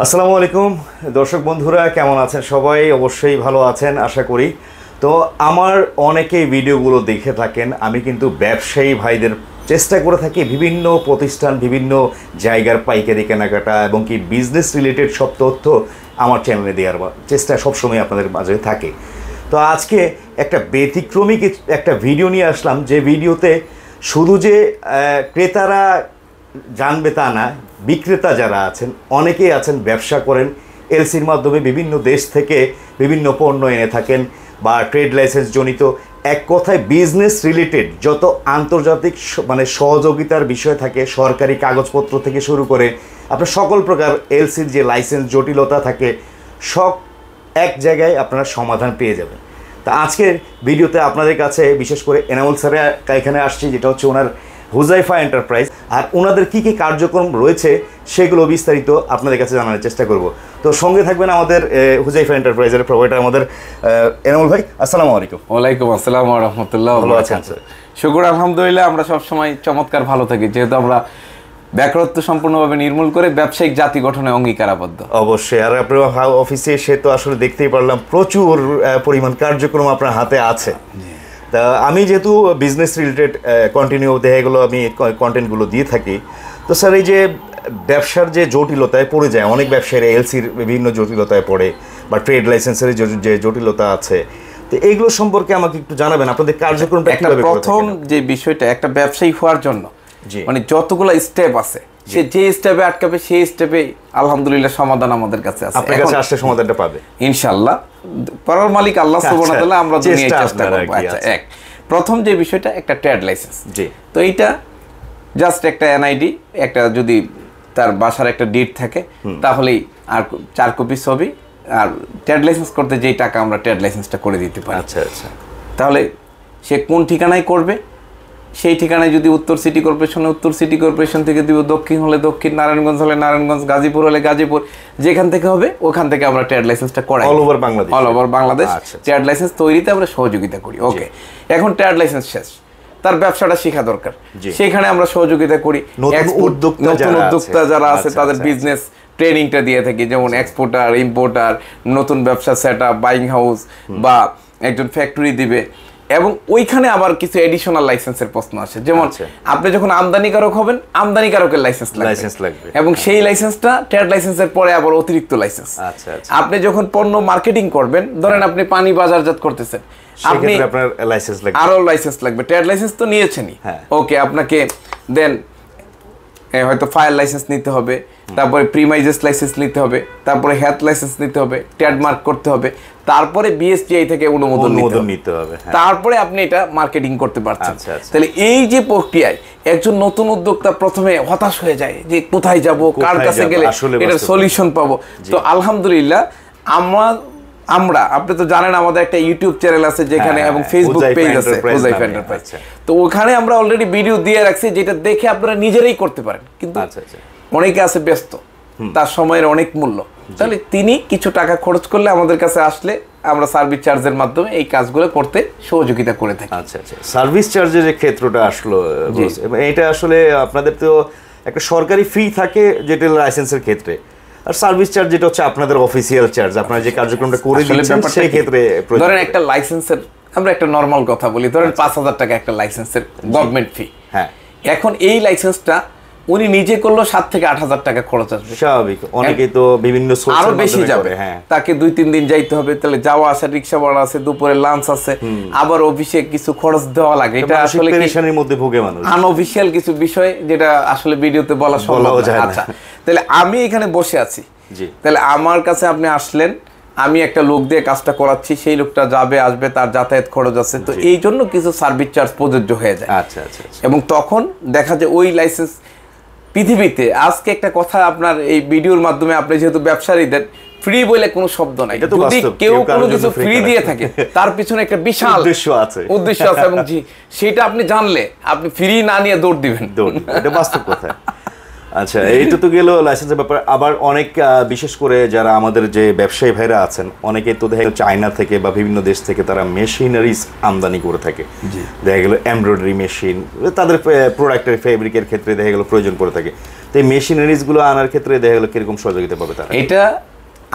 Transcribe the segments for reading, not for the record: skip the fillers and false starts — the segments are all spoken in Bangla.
আসসালামু আলাইকুম দর্শক বন্ধুরা, কেমন আছেন সবাই? অবশ্যই ভালো আছেন আশা করি। তো আমার অনেকেই ভিডিওগুলো দেখে থাকেন। আমি কিন্তু ব্যবসায়ী ভাইদের চেষ্টা করে থাকি বিভিন্ন প্রতিষ্ঠান, বিভিন্ন জায়গার পাইকারি কেনাকাটা এবং কি বিজনেস রিলেটেড সব তথ্য আমার চ্যানেলে দেওয়ার চেষ্টা সবসময় আপনাদের মাঝে থাকে। তো আজকে একটা ব্যতিক্রমী একটা ভিডিও নিয়ে আসলাম, যে ভিডিওতে শুধু যে ক্রেতারা জানবে তা না, বিক্রেতা যারা আছেন অনেকেই আছেন ব্যবসা করেন, এলসির মাধ্যমে বিভিন্ন দেশ থেকে বিভিন্ন পণ্য এনে থাকেন বা ট্রেড লাইসেন্স জনিত, এক কথায় বিজনেস রিলেটেড যত আন্তর্জাতিক সহযোগিতার বিষয় থাকে, সরকারি কাগজপত্র থেকে শুরু করে আপনার সকল প্রকার এলসির যে লাইসেন্স জটিলতা থাকে, সব এক জায়গায় আপনারা সমাধান পেয়ে যাবেন। তা আজকের ভিডিওতে আপনাদের কাছে বিশেষ করে এনামুল স্যার এখানে আসছি, যেটা হচ্ছে ওনার হুজাইফা এন্টারপ্রাইজ, আর ওনাদের কী কী কার্যক্রম রয়েছে সেগুলো বিস্তারিত আপনাদের কাছে জানানোর চেষ্টা করব। তো সঙ্গে থাকবেন আমাদের হুজাইফা এন্টারপ্রাইজের প্রোভাইডার আমাদের এনামুল ভাই। আসসালামু আলাইকুম। ওয়ালাইকুম আসসালাম ওয়া রাহমাতুল্লাহ। ভালো আছেন স্যার? শুকর আলহামদুলিল্লাহ, আমরা সবসময় চমৎকার ভালো থাকি, যেহেতু আমরা বেকারত্ব সম্পূর্ণভাবে নির্মূল করে ব্যবসায়িক জাতি গঠনে অঙ্গীকারাবদ্ধ। অবশ্যই। আর আপনার অফিসে এসে তো আসলে দেখতেই পারলাম প্রচুর পরিমাণ কার্যক্রম আপনার হাতে আছে। তা আমি যেহেতু বিজনেস রিলেটেড কন্টিনিউ এগুলো আমি কন্টেন্টগুলো দিয়ে থাকি, তো স্যার এই যে ব্যবসার যে জটিলতায় পড়ে যায় অনেক ব্যবসায়ীরা, এলসির বিভিন্ন জটিলতায় পড়ে বা ট্রেড লাইসেন্সের যে জটিলতা আছে, তো এইগুলো সম্পর্কে আমাকে একটু জানাবেন, আপনাদের কার্যক্রমটা কিভাবে? প্রথম যে বিষয়টা, একটা ব্যবসায়ী হওয়ার জন্য মানে যতগুলো স্টেপ আছে, সে যে স্টেপে আটকাবে সেই স্টেপে আলহামদুলিল্লাহ সমাধান আমাদের কাছে আছে। আপনার কাছে আসলে সমাধানটা পাবে ইনশাআল্লাহ, পরার মালিক আল্লাহ সুবহানাহু ওয়া তাআলা, আমরা দুনিয়ায় চেষ্টা করব। আচ্ছা, প্রথম যে বিষয়টা একটা ট্রেড লাইসেন্স। জি। তো এইটা জাস্ট একটা এনআইডি, একটা যদি তার বাসার একটা ডিড থাকে তাহলেই, আর 4 কপি ছবি, আর ট্রেড লাইসেন্স করতে যেই টাকা আমরা ট্রেড লাইসেন্সটা করে দিতে পারি। আচ্ছা আচ্ছা। তাহলে সে কোন ঠিকানায় করবে, সেই ঠিকানায় যদি উত্তর সিটি কর্পোরেশনে উত্তর সিটি কর্পোরেশন থেকে দিব, দক্ষিণ হলে দক্ষিণ, নারায়ণগঞ্জ হলে নারায়ণগঞ্জ, গাজীপুর হলে গাজীপুর, যেখান থেকে হবে ওখান থেকে আমরা ট্রেড লাইসেন্সটা করাই। All over Bangladesh, all over Bangladesh trade licence তৈরিতে আমরা সহযোগিতা করি। ওকে, এখন ট্রেড লাইসেন্স শেষ, তার ব্যবসাটা শেখা দরকার, সেখানে আমরা সহযোগিতা করি। নতুন উদ্যোক্তা যারা আছে তাদের বিজনেস ট্রেনিংটা দিয়ে থাকি, যেমন এক্সপোর্টার, ইম্পোর্টার, নতুন ব্যবসা সেট আপ, বাইং হাউস বা একজন ফ্যাক্টরি দিবে। এবং ওইখানে আবার কিছু এডিশনাল লাইসেন্সের প্রশ্ন আসে, যেমন আপনি যখন আমদানিকারক হবেন, আমদানিকারকের লাইসেন্স লাগবে, এবং সেই লাইসেন্সটা ট্রেড লাইসেন্সের পরে আবার অতিরিক্ত লাইসেন্স। আপনি যখন পণ্য মার্কেটিং করবেন, ধরেন আপনি পানি বাজারজাত করতেছেন, আপনি আপনার লাইসেন্স লাগবে, আরো লাইসেন্স লাগবে। ট্রেড লাইসেন্স তো নিয়েছেনই, ওকে, আপনাকে দেন হয়তো ফায়ার লাইসেন্স নিতে হবে, তারপরে প্রিমাইজেস লাইসেন্স নিতে হবে, তারপরে হেলথ লাইসেন্স নিতে হবে, ট্রেডমার্ক করতে হবে, তারপরে বিএসটিআই থেকে অনুমোদন নিতে হবে, তারপরে আপনি এটা মার্কেটিং করতে পারছেন। তাহলে এই যে প্রক্রিয়ায় একজন নতুন উদ্যোক্তা প্রথমে হতাশ হয়ে যায় যে কোথায় যাব, কার কাছে গেলে এটার সলিউশন পাবো। তো আলহামদুলিল্লাহ আমরা আপনি তো জানেন আমাদের একটা ইউটিউব চ্যানেল আছে যেখানে, এবং ফেসবুক পেজ আছে হুজাইফা এন্টারপ্রাইজ। তো ওখানে আমরা অলরেডি ভিডিও দিয়ে রাখছি, যেটা দেখে আপনারা নিজেরাই করতে পারেন। কিন্তু অনেকে আছে ব্যস্ত, তার সময়ের অনেক মূল্য, তাহলে তিনি কিছু টাকা খরচ করলে আমাদের কাছে আসলে আমরা সার্ভিস চার্জের মাধ্যমে এই কাজগুলো করতে সহযোগিতা করে থাকি। আচ্ছা আচ্ছা। সার্ভিস চার্জের যে ক্ষেত্রটা আসলো, এটা আসলে আপনাদের তো একটা সরকারি ফি থাকে যেটা লাইসেন্সের ক্ষেত্রে, আর সার্ভিস চার্জ যেটা হচ্ছে আপনাদের অফিসিয়াল চার্জ, আপনারা যে কার্যক্রমটা করে দিচ্ছেন সেই ক্ষেত্রে। ধরেন একটা লাইসেন্সের, আমরা একটা নরমাল কথা বলি, ধরেন 5,000 টাকা একটা লাইসেন্সের গভর্নমেন্ট ফি। হ্যাঁ, এখন এই লাইসেন্সটা উনি নিজে করলো 7 থেকে 8,000 টাকা খরচ আসবে, স্বাভাবিক। অনেকেই তো বিভিন্ন আরো বেশি যাবে, তাকে 2-3 দিন যাইতে হবে, তাহলে যাওয়া আসা, রিক্সা ভাড়া আছে, দুপুরে লাঞ্চ আছে, আবার অফিসে কিছু খরচ দেওয়া লাগে। এটা আসলে পেরেশানির মধ্যে ভোগে মানুষ, আনঅফিশিয়াল কিছু বিষয় যেটা আসলে ভিডিওতে বলা সম্ভব না। আচ্ছা, তাহলে আমি এখানে বসে আছি, তাহলে আমার কাছে আপনি আসলেন, আমি একটা লোক দিয়ে কাজটা করাচ্ছি, সেই লোকটা যাবে আসবে, তার যাতায়াত খরচ আছে, তো এই জন্য কিছু সার্ভিস চার্জ প্রযোজ্য হয়ে যায়। আচ্ছা আচ্ছা। এবং তখন দেখা যায় ওই লাইসেন্স পৃথিবীতে আজকে একটা কথা, আপনার এই ভিডিওর মাধ্যমে আপনি যেহেতু ব্যবসায়ী দেন, ফ্রি বলে কোনো শব্দ নাই। যদি কেউ কোনো কিছু ফ্রি দিয়ে থাকে, তার পিছনে একটা বিশাল উদ্দেশ্য আছে, এবং সেটা আপনি জানলে আপনি ফ্রি না নিয়ে দৌড় দিবেন, এটা বাস্তব কথা। আচ্ছা, এইটা তো গেল লাইসেন্সের ব্যাপার। আবার অনেক বিশেষ করে যারা আমাদের যে ব্যবসায়ী ভাইরা আছেন, অনেকে তো দেখা গেল চায়না থেকে বা বিভিন্ন দেশ থেকে তারা মেশিনারিজ আমদানি করে থাকে। দেখা গেল এমব্রয়ডারি মেশিন, তাদের প্রোডাক্টের ফেব্রিকের ক্ষেত্রে দেখা গেল প্রয়োজন পড়ে থাকে। তো এই মেশিনারিজগুলো আনার ক্ষেত্রে দেখা গেল কিরকম সহযোগিতা পাবে তারা? এটা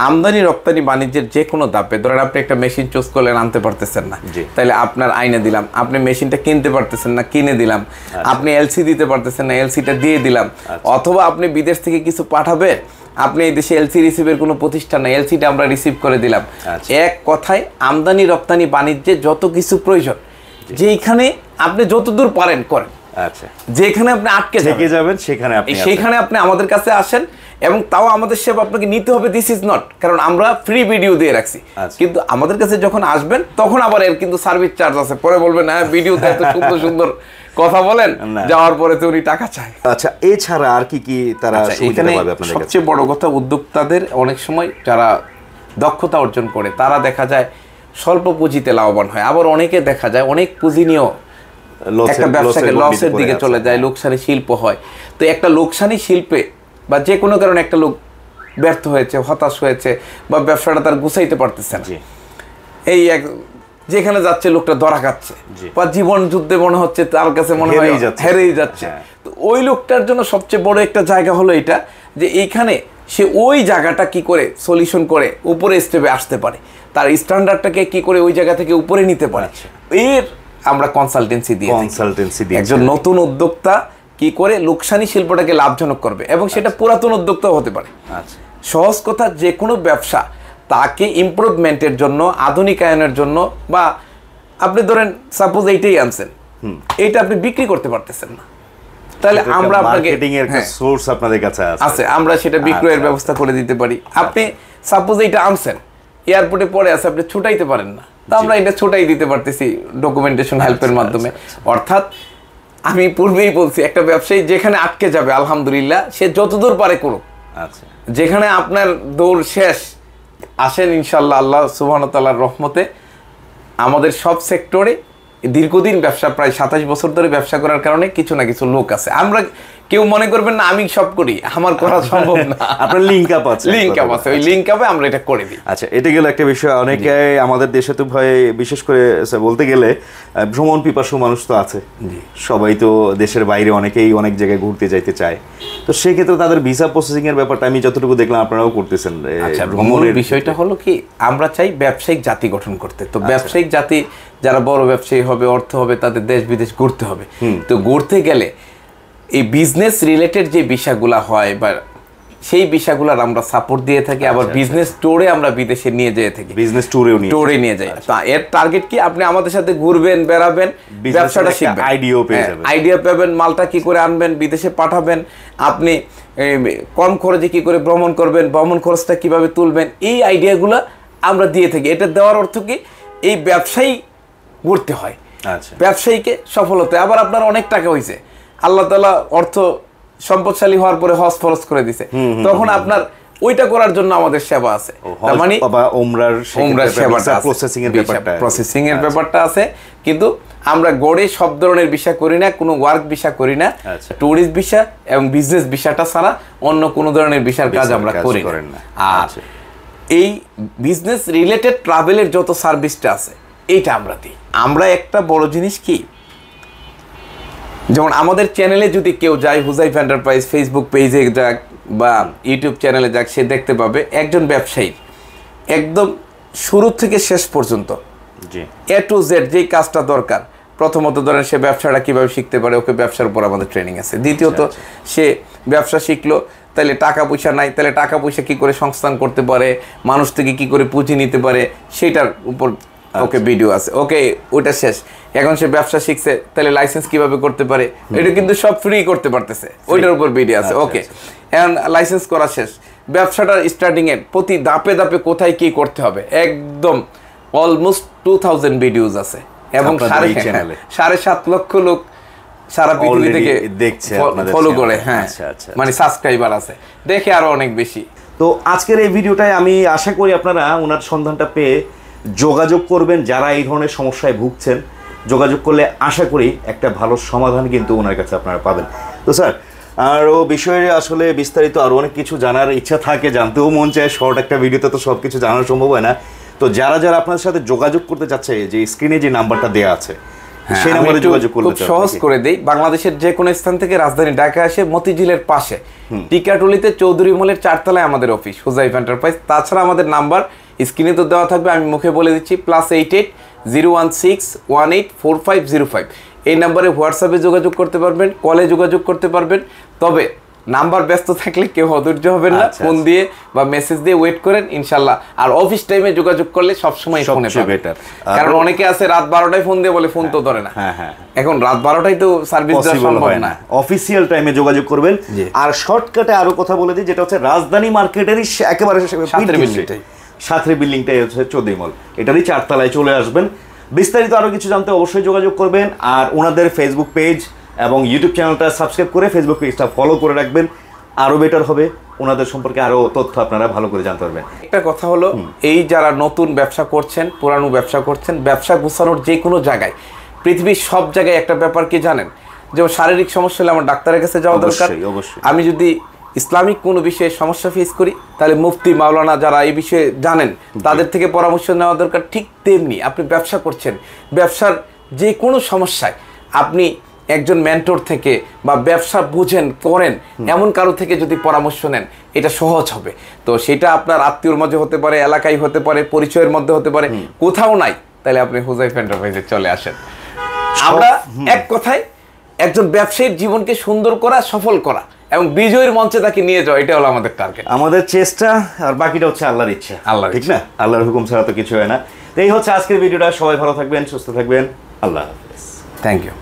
আমদানি রপ্তানি বাণিজ্যের যে কোনো ধাপে, ধরেন আপনি একটা মেশিন চুজ করলেন, আনতে পারতেছেন না, তাহলে আপনার আইনে দিলাম। আপনি মেশিনটা কিনতে পারতেছেন না, কিনে দিলাম। আপনি এলসি দিতে পারতেছেন না, এলসিটা দিয়ে দিলাম। অথবা আপনি বিদেশ থেকে কিছু পাঠাবে, আপনি এই দেশে এলসি রিসিভের কোনো প্রতিষ্ঠান নাই, এলসিটা আমরা রিসিভ করে দিলাম। এক কথায় আমদানি রপ্তানি বাণিজ্যে যত কিছু প্রয়োজন, যেখানে আপনি যতদূর পারেন করেন, আচ্ছা, যেখানে আপনি আটকে যাবেন সেখানে আপনি আমাদের কাছে আসেন, এবং তাও আমাদের সেবা আপনাকে নিতে হবে। দিস ইজ নট, কারণ আমরা ফ্রি ভিডিও দিয়ে রাখছি, কিন্তু আমাদের কাছে যখন আসবেন তখন আবার এর কিন্তু সার্ভিস চার্জ আছে। পরে বলবেন হ্যাঁ ভিডিওতে এত সুন্দর সুন্দর কথা বলেন, যাওয়ার পরে তো উনি টাকা চায়। আচ্ছা, এছাড়া আর কি কি তারা সুবিধা পাবে আপনাদের কাছে? সবচেয়ে বড় কথা, উদ্যোক্তাদের অনেক সময় যারা দক্ষতা অর্জন করে তারা দেখা যায় স্বল্প পুঁজিতে লাভবান হয়। আবার অনেকে দেখা যায় অনেক পুঁজি নিয়েও একটা ব্যবসাকে লসের দিকে চলে যায়, লোকসানি শিল্প হয়। তো একটা লোকসানি শিল্পে বা যে কোনো কারণে একটা লোক ব্যর্থ হয়েছে, হতাশ হয়েছে, বা ব্যবসাটা তার গুছাইতে পারতেছে না, এই এক যেখানে যাচ্ছে লোকটা ধরা খাচ্ছে, বা জীবন যুদ্ধে মনে হচ্ছে তার কাছে মনে হয় হেরেই যাচ্ছে। তো ওই লোকটার জন্য সবচেয়ে বড় একটা জায়গা হলো এটা, যে এইখানে সে ওই জায়গাটা কি করে সলিউশন করে উপরে স্টেপে আসতে পারে, তার স্ট্যান্ডার্ডটাকে কি করে ওই জায়গা থেকে উপরে নিতে পারে। এর আমরা কনসালটেন্সি দিয়ে একজন নতুন উদ্যোক্তা কি করে লোকসানি শিল্পটাকে লাভজনক করবে, এবং সেটা পুরাতন উদ্যোক্তাও হতে পারে। সহজ কথা, যে কোনো ব্যবসা তাকে ইমপ্রুভমেন্টের জন্য, আধুনিকায়নের জন্য, বা আপনি ধরেন সাপোজ এইটাই আনছেন, এইটা আপনি বিক্রি করতে পারতেছেন না, তাহলে আমরা আপনাকে মার্কেটিং এর একটা সোর্স আপনাদের কাছে আছে, আমরা সেটা বিক্রয়ের ব্যবস্থা করে দিতে পারি। আপনি সাপোজ এইটা আনছেন, এয়ারপোর্টে পড়ে আছে, আপনি ছুটাইতে পারেন না, তো আমরা এটা ছুটাই দিতে পারতেছি ডকুমেন্টেশন হেল্পের মাধ্যমে। অর্থাৎ আমি পূর্বেই বলছি, একটা ব্যবসায়ী যেখানে আটকে যাবে আলহামদুলিল্লাহ সে যতদূর পারে করুক। যেখানে আপনার দৌড় শেষ, আসেন ইনশাল্লাহ আল্লাহ সুবহানাহু ওয়া তাআলার রহমতে আমাদের সব সেক্টরে দীর্ঘদিন ব্যবসা, প্রায় 27 বছর ধরে ব্যবসা করার কারণে কিছু না কিছু লোক আছে। আমরা কেউ মনে করবেন না আমি সব করি, আমার করা সম্ভব না। আপনার লিংক আপ আছে, ওই লিংক আপে আমরা এটা করে দিই। আচ্ছা, এটা গেল একটা বিষয়। অনেকে আমাদের দেশে তো ভয়, বিশেষ করে বলতে গেলে ভ্রমণ পিপাসু মানুষ তো আছে, সবাই তো দেশের বাইরে অনেকেই অনেক জায়গায় ঘুরতে যাইতে চায়। তো সেক্ষেত্রে তাদের ভিসা প্রসেসিং এর ব্যাপারটা আমি যতটুকু দেখলাম আপনারাও করতেছেন। আচ্ছা, ভ্রমণের বিষয়টা হলো কি, আমরা চাই ব্যবসায়িক জাতি গঠন করতে। তো ব্যবসায়িক জাতি যারা বড় ব্যবসায়ী হবে, অর্থ হবে, তাদের দেশ বিদেশ ঘুরতে হবে। তো ঘুরতে গেলে এই বিজনেস রিলেটেড যে বিষয়গুলো হয়, বা সেই বিষয়গুলোর আমরা সাপোর্ট দিয়ে থাকি। আবার বিজনেস ট্যুরে আমরা বিদেশে নিয়ে যেয়ে থাকি, বিজনেস ট্যুরে নিয়ে যাই। এর টার্গেট কি, আপনি আমাদের সাথে ঘুরবেন, বেড়াবেন, ব্যবসাটা শিখবেন, আইডিয়া পাবেন, মালটা কি করে আনবেন, বিদেশে পাঠাবেন, আপনি কম খরচে কি করে ভ্রমণ করবেন, ভ্রমণ খরচটা কিভাবে তুলবেন, এই আইডিয়াগুলো আমরা দিয়ে থাকি। এটা দেওয়ার অর্থ কি, এই ব্যবসায়ী ঘুরতে হয়, ব্যবসায়ীকে সফল হতে। আবার আপনার অনেক টাকা হয়েছে, আল্লাহ তাআলা অর্থ সম্পদশালী হওয়ার পরে হজ ফরজ করে দিছে, তখন আপনার ওইটা করার জন্য আমাদের সেবা আছে। তার মানে ওমরার সেবাটা, প্রসেসিং এর ব্যাপারটা আছে। কিন্তু আমরা গড়ে সব ধরনের ভিসা করি না, কোনো ওয়ার্ক ভিসা করি না, টুরিস্ট ভিসা এবং বিজনেস ভিসাটা ছাড়া অন্য কোনো ধরনের ভিসার কাজ আমরা করি না। আর এই বিজনেস রিলেটেড ট্রাভেলের যত সার্ভিসটা আছে এইটা আমরা দিই। আমরা একটা বড় জিনিস কি, যেমন আমাদের চ্যানেলে যদি কেউ যায়, হুজাইফা এন্টারপ্রাইজ ফেসবুক পেজে যাক বা ইউটিউব চ্যানেলে যাক, সে দেখতে পাবে একজন ব্যবসায়ীর একদম শুরু থেকে শেষ পর্যন্ত এ টু জেড যেই কাজটা দরকার। প্রথমত ধরেন সে ব্যবসাটা কীভাবে শিখতে পারে, ওকে ব্যবসার উপর আমাদের ট্রেনিং আছে। দ্বিতীয়ত সে ব্যবসা শিখলো, তাহলে টাকা পয়সা নাই, তাহলে টাকা পয়সা কী করে সংস্থান করতে পারে, মানুষ থেকে কী করে পুঁজি নিতে পারে, সেটার উপর ওকে ভিডিও আছে। ওকে, ওটা শেষ। এখন সে ব্যবসা শিখছে, তাহলে লাইসেন্স কিভাবে করতে পারে, এটা কিন্তু সব ফ্রি করতে পারতেছে, ওইটার উপর ভিডিও আছে। ওকে, এখন লাইসেন্স করা শেষ, ব্যবসাটার স্টার্টিং এর প্রতি ধাপে ধাপে কোথায় কি করতে হবে, একদম অলমোস্ট 2000 ভিডিওস আছে, এবং 7.5 লক্ষ লোক সারা পৃথিবী থেকে দেখছে, ফলো করে। হ্যাঁ, মানে সাবস্ক্রাইবার আছে, দেখে আরো অনেক বেশি। তো আজকের এই ভিডিওটায় আমি আশা করি আপনারা ওনার সন্ধানটা পেয়ে যোগাযোগ করবেন। যারা এই ধরনের সমস্যায় ভুগছেন, যোগাযোগ করলে আশা করি একটা ভালো সমাধান কিন্তু ওনার কাছে আপনারা পাবেন। তো স্যার, আরও বিষয়ে আসলে বিস্তারিত আরও অনেক কিছু জানার ইচ্ছা থাকে, জানতেও মন চায়, শর্ট একটা ভিডিওতে তো সব কিছু জানানো সম্ভব হয় না। তো যারা যারা আপনার সাথে যোগাযোগ করতে চাচ্ছে, যে স্ক্রিনে যে নাম্বারটা দেওয়া আছে সেই নাম্বারে যোগাযোগ করতে খুব সহজ করে দেই। বাংলাদেশের যে কোনো স্থান থেকে রাজধানী ঢাকা এসে মতিঝিলের পাশে টিকাটুলিতে চৌধুরী মলের 4 তলায় আমাদের অফিস হুজাইফ এন্টারপ্রাইজ। তাছাড়া আমাদের নাম্বার স্ক্রিনে তো দেওয়া থাকবে, আমি মুখে বলে দিচ্ছি, +88 016 18 4505। এই নাম্বারে হোয়াটসঅ্যাপে যোগাযোগ করতে পারবেন, কলে যোগাযোগ করতে পারবেন। তবে নাম্বার ব্যস্ত থাকলে কেউ অধৈর্য হবেন না, ফোন দিয়ে বা মেসেজ দিয়ে ওয়েট করেন ইনশাল্লাহ। আর অফিস টাইমে যোগাযোগ করলে সবসময় ফোনে বেটার, কারণ অনেকে আছে রাত 12টায় ফোন দিয়ে বলে ফোন তো ধরে না। এখন রাত 12টায় তো সার্ভিস দেওয়া সম্ভব না, অফিসিয়াল টাইমে যোগাযোগ করবেন। আর শর্টকাটে আরো কথা বলে দিই, যেটা হচ্ছে রাজধানী মার্কেটেরই একেবারে সাথে বিল্ডিংটাই হচ্ছে চৌধুরী মল, এটারই 4 তলায় চলে আসবেন। বিস্তারিত আরো কিছু জানতে অবশ্যই যোগাযোগ করবেন। আর ওনাদের ফেসবুক পেজ এবং ইউটিউব চ্যানেলটা সাবস্ক্রাইব করে ফেসবুক পেজটা ফলো করে রাখবেন, আরও বেটার হবে। ওনাদের সম্পর্কে আরও তথ্য আপনারা ভালো করে জানতে পারবেন। একটা কথা হলো, এই যারা নতুন ব্যবসা করছেন, পুরানো ব্যবসা করছেন, ব্যবসা গোছানোর যে কোনো জায়গায়, পৃথিবীর সব জায়গায় একটা ব্যাপার কি জানেন, যেমন শারীরিক সমস্যা হলে আমার ডাক্তারের কাছে যাওয়া দরকার। আমি যদি ইসলামিক কোনো বিষয়ে সমস্যা ফেস করি, তাহলে মুফতি মাওলানা যারা এই বিষয়ে জানেন তাদের থেকে পরামর্শ নেওয়া দরকার। ঠিক তেমনি আপনি ব্যবসা করছেন, ব্যবসার যে কোনো সমস্যায় আপনি একজন মেন্টর থেকে বা ব্যবসা বুঝেন করেন এমন কারো থেকে যদি পরামর্শ নেন, এটা সহজ হবে। তো সেটা আপনার আত্মীয়র মধ্যে হতে পারে, এলাকায় হতে পারে, পরিচয়ের মধ্যে হতে পারে, কোথাও নাই, তাহলে আপনি হুজাইফ এন্টারপ্রাইজে চলে আসেন। আমরা এক কথায় একজন ব্যবসায়ীর জীবনকে সুন্দর করা, সফল করা এবং বিজয়ের মঞ্চে তাকে নিয়ে যাওয়া, এটা হলো আমাদের টার্গেট, আমাদের চেষ্টা। আর বাকিটা হচ্ছে আল্লাহর ইচ্ছা, ঠিক না? আল্লাহর হুকুম ছাড়া তো কিছু হয় না। এই হচ্ছে আজকের ভিডিওটা। সবাই ভালো থাকবেন, সুস্থ থাকবেন। আল্লাহ হাফেজ। Thank you.